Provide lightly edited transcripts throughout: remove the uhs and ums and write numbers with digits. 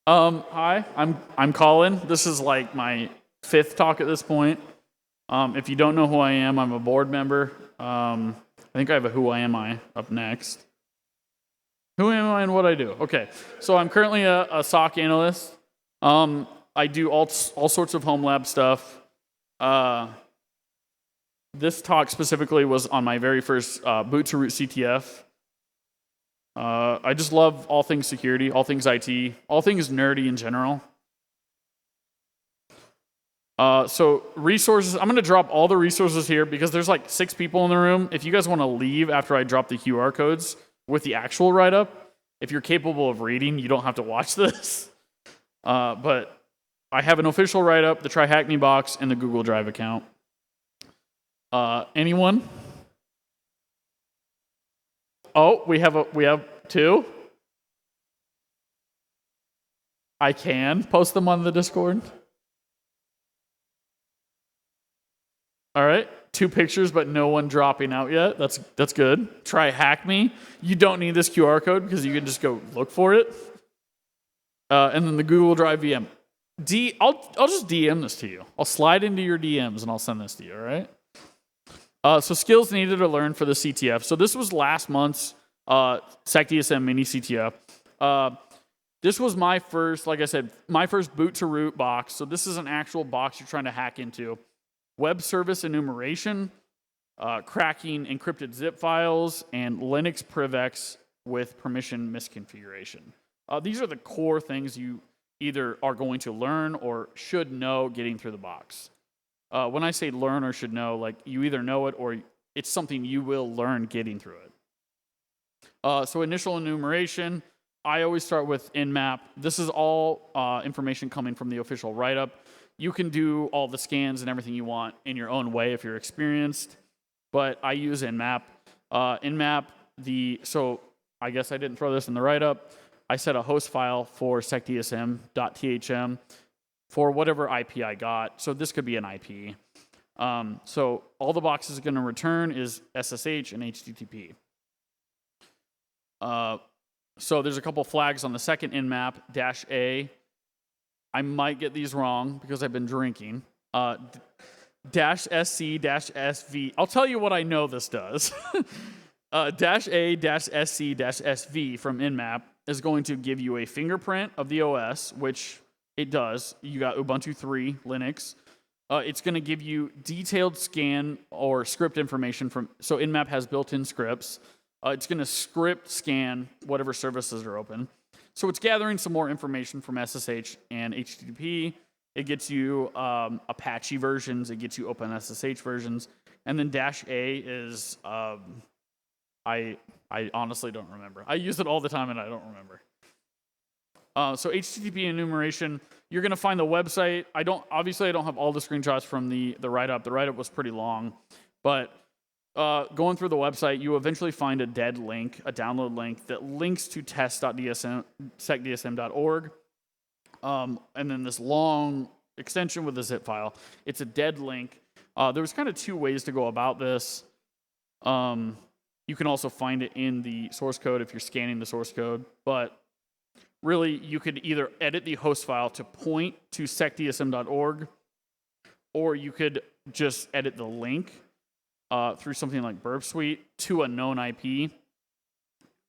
Hi, I'm Collin. This is like my fifth talk at this point. If you don't know who I am, I'm a board member. I think I have a Who Am I up next. Who am I and what I do? Okay, so I'm currently a SOC analyst. I do all sorts of home lab stuff. This talk specifically was on my very first boot to root CTF. I just love all things security, all things IT, all things nerdy in general. So resources, I'm going to drop all the resources here because there's like 6 people in the room. If you guys want to leave after I drop the QR codes with the actual write-up, if you're capable of reading, you don't have to watch this. But I have an official write-up, the Try Hack Me box, and the Google Drive account. Anyone? Oh, we have 2. I can post them on the Discord. All right, 2 pictures, but no one dropping out yet. That's good. Try Hack Me. You don't need this QR code because you can just go look for it. And then the Google Drive VM. I'll just DM this to you. I'll slide into your DMs and I'll send this to you. All right. So skills needed to learn for the CTF. So this was last month's SecDSM mini CTF. This was my first, like I said, my first boot to root box. So this is an actual box you're trying to hack into. Web service enumeration, cracking encrypted zip files, and Linux PrivX with permission misconfiguration. These are the core things you either are going to learn or should know getting through the box. When I say learn or should know, like you either know it or it's something you will learn getting through it. So initial enumeration, I always start with Nmap. This is all information coming from the official write-up. You can do all the scans and everything you want in your own way if you're experienced, but I use Nmap. So I guess I didn't throw this in the write-up. I set a host file for secdsm.thm for whatever IP I got. So this could be an IP. So all the box is going to return is SSH and HTTP. So there's a couple flags on the second Nmap, -A. I might get these wrong because I've been drinking. -SC, -SV. I'll tell you what I know this does. -A, -SC, -SV from Nmap is going to give you a fingerprint of the OS, which it does. You got Ubuntu 3, Linux. It's going to give you detailed scan or script information from, so Nmap has built-in scripts. It's going to script scan whatever services are open. So it's gathering some more information from SSH and HTTP. It gets you Apache versions. It gets you OpenSSH versions. And then -A is, I honestly don't remember. I use it all the time and I don't remember. So HTTP enumeration, you're going to find the website. I don't have all the screenshots from the write-up. The write-up was pretty long. But going through the website, you eventually find a dead link, a download link that links to test.secdsm.org, and then this long extension with a zip file. It's a dead link. There was kind of 2 ways to go about this. You can also find it in the source code if you're scanning the source code, but really you could either edit the host file to point to secdsm.org, or you could just edit the link through something like Burp Suite to a known IP.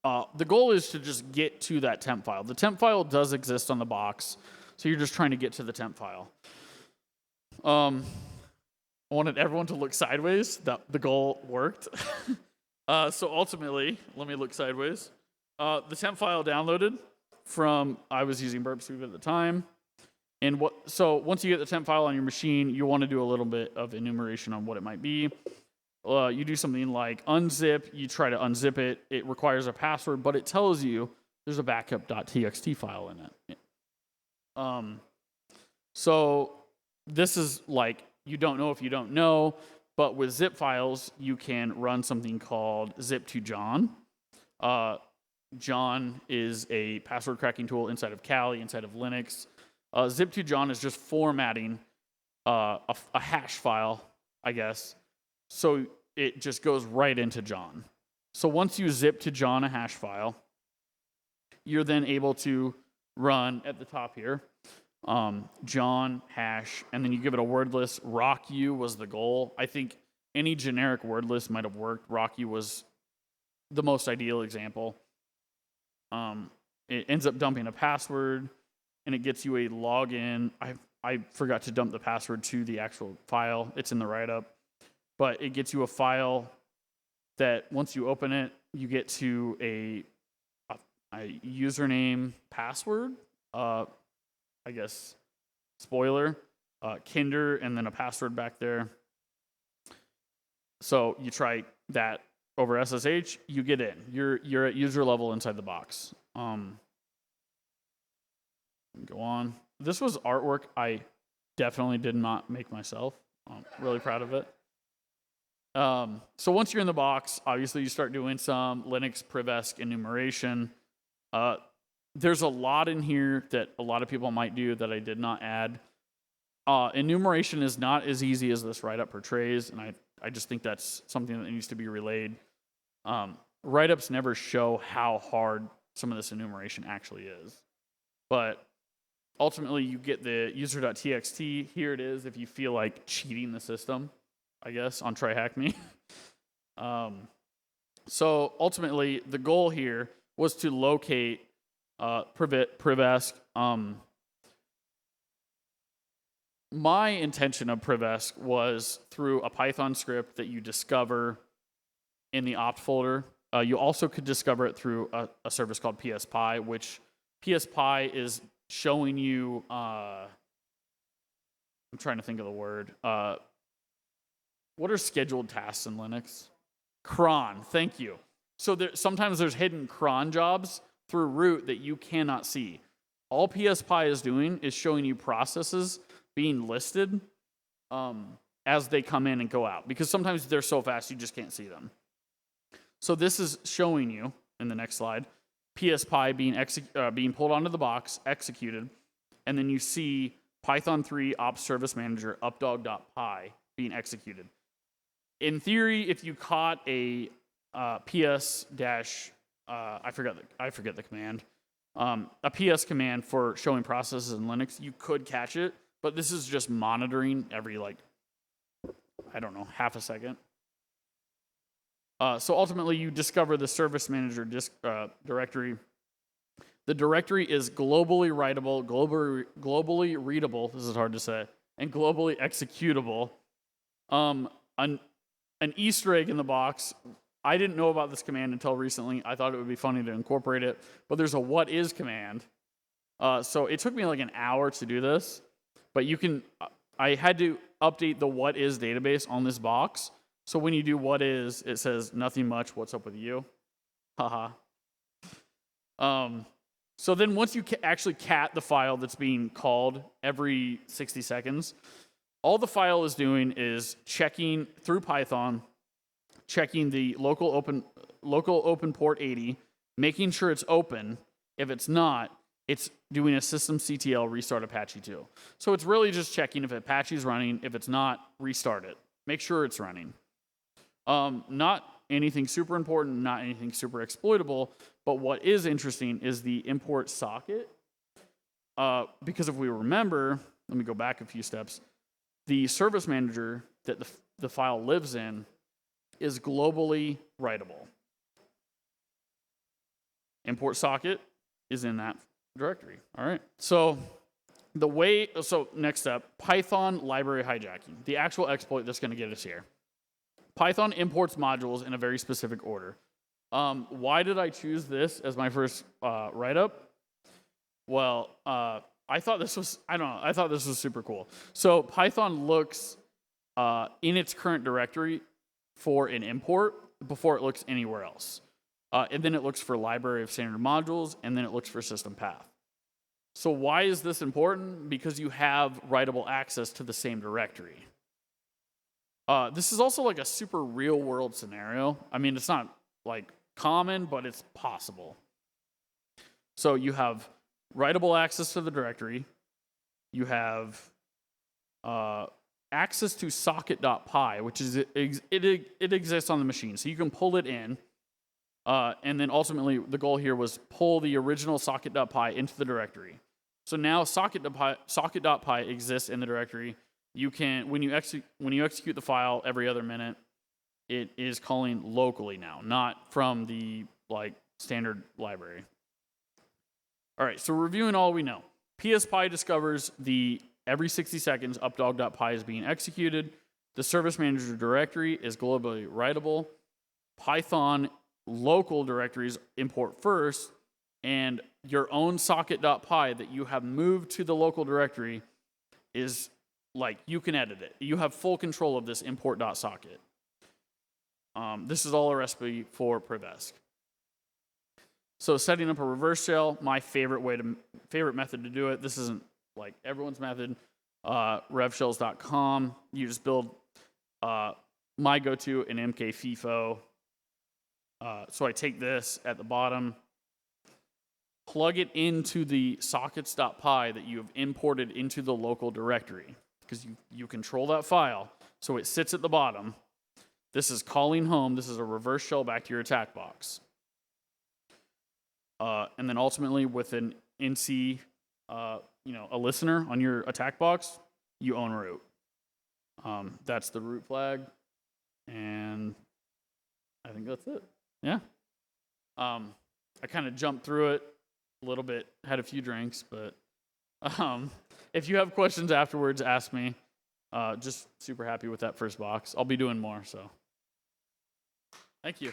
The goal is to just get to that temp file. The temp file does exist on the box, so you're just trying to get to the temp file. I wanted everyone to look sideways. The goal worked. So ultimately, let me look sideways. The temp file downloaded from, I was using Burp Suite at the time. And so once you get the temp file on your machine, you want to do a little bit of enumeration on what it might be. You do something like unzip, you try to unzip it. It requires a password, but it tells you there's a backup.txt file in it. So this is like, you don't know if you don't know, but with zip files, you can run something called zip2john. John is a password cracking tool inside of Kali, inside of Linux. Zip2john is just formatting a hash file, I guess. So it just goes right into John. So once you zip to John a hash file, you're then able to run at the top here. John, hash, and then you give it a word list. Rock you was the goal. I think any generic word list might have worked. Rock you was the most ideal example. It ends up dumping a password, and it gets you a login. I forgot to dump the password to the actual file. It's in the write-up. But it gets you a file that once you open it, you get to a username password. I guess, spoiler, Kinder, and then a password back there. So you try that over SSH, you get in. You're at user level inside the box. Go on. This was artwork I definitely did not make myself. I'm really proud of it. So once you're in the box, obviously you start doing some Linux privesc enumeration. There's a lot in here that a lot of people might do that I did not add. Enumeration is not as easy as this write-up portrays, and I just think that's something that needs to be relayed. Write-ups never show how hard some of this enumeration actually is. But ultimately, you get the user.txt. Here it is if you feel like cheating the system, I guess, on Try Hack Me. So ultimately, the goal here was to locate privesc. My intention of privesc was through a Python script that you discover in the opt folder. You also could discover it through a service called pspy, which pspy is showing you, I'm trying to think of the word. What are scheduled tasks in Linux? Cron, thank you. So sometimes there's hidden cron jobs through root that you cannot see. All pspy is doing is showing you processes being listed as they come in and go out, because sometimes they're so fast you just can't see them. So this is showing you, in the next slide, pspy being pulled onto the box, executed, and then you see Python 3 ops service manager updog.py being executed. In theory, if you caught a ps dash, I forget the command, a ps command for showing processes in Linux, you could catch it, but this is just monitoring every, half a second. So ultimately, you discover the service manager directory. The directory is globally writable, globally readable, this is hard to say, and globally executable. An Easter egg in the box. I didn't know about this command until recently. I thought it would be funny to incorporate it, but there's a what is command. So it took me like an hour to do this, but I had to update the what is database on this box. So when you do what is, it says nothing much, what's up with you? Haha. So then once you actually cat the file that's being called every 60 seconds, all the file is doing is checking through Python, checking the local open port 80, making sure it's open. If it's not, it's doing a systemctl restart Apache 2. So it's really just checking if Apache's running. If it's not, restart it. Make sure it's running. Not anything super important, not anything super exploitable, but what is interesting is the import socket. Because if we remember, let me go back a few steps, the service manager that the file lives in is globally writable. Import socket is in that directory. All right. So next step, Python library hijacking, the actual exploit that's going to get us here. Python imports modules in a very specific order. Why did I choose this as my first write-up? Well, I thought this was super cool. So Python looks in its current directory for an import before it looks anywhere else. And then it looks for library of standard modules, and then it looks for system path. So why is this important? Because you have writable access to the same directory. This is also like a super real world scenario. I mean, it's not like common, but it's possible. So you have writable access to the directory. You have access to socket.py, which is it exists on the machine. So you can pull it in. And then ultimately, the goal here was pull the original socket.py into the directory. So now socket.py exists in the directory. You can, when you execute the file every other minute, it is calling locally now, not from the standard library. All right, so reviewing all we know. PSPy discovers the every 60 seconds updog.py is being executed. The service manager directory is globally writable. Python local directories import first, and your own socket.py that you have moved to the local directory is you can edit it. You have full control of this import.socket. This is all a recipe for Prevesc. So setting up a reverse shell, my favorite method to do it. This isn't everyone's method. Revshells.com. You just build my go-to an mkfifo. So I take this at the bottom, plug it into the sockets.py that you have imported into the local directory, because you control that file. So it sits at the bottom. This is calling home. This is a reverse shell back to your attack box. And then ultimately with an NC, a listener on your attack box, you own root. That's the root flag. And I think that's it. Yeah. I kind of jumped through it a little bit, had a few drinks, but if you have questions afterwards, ask me. Just super happy with that first box. I'll be doing more, so. Thank you.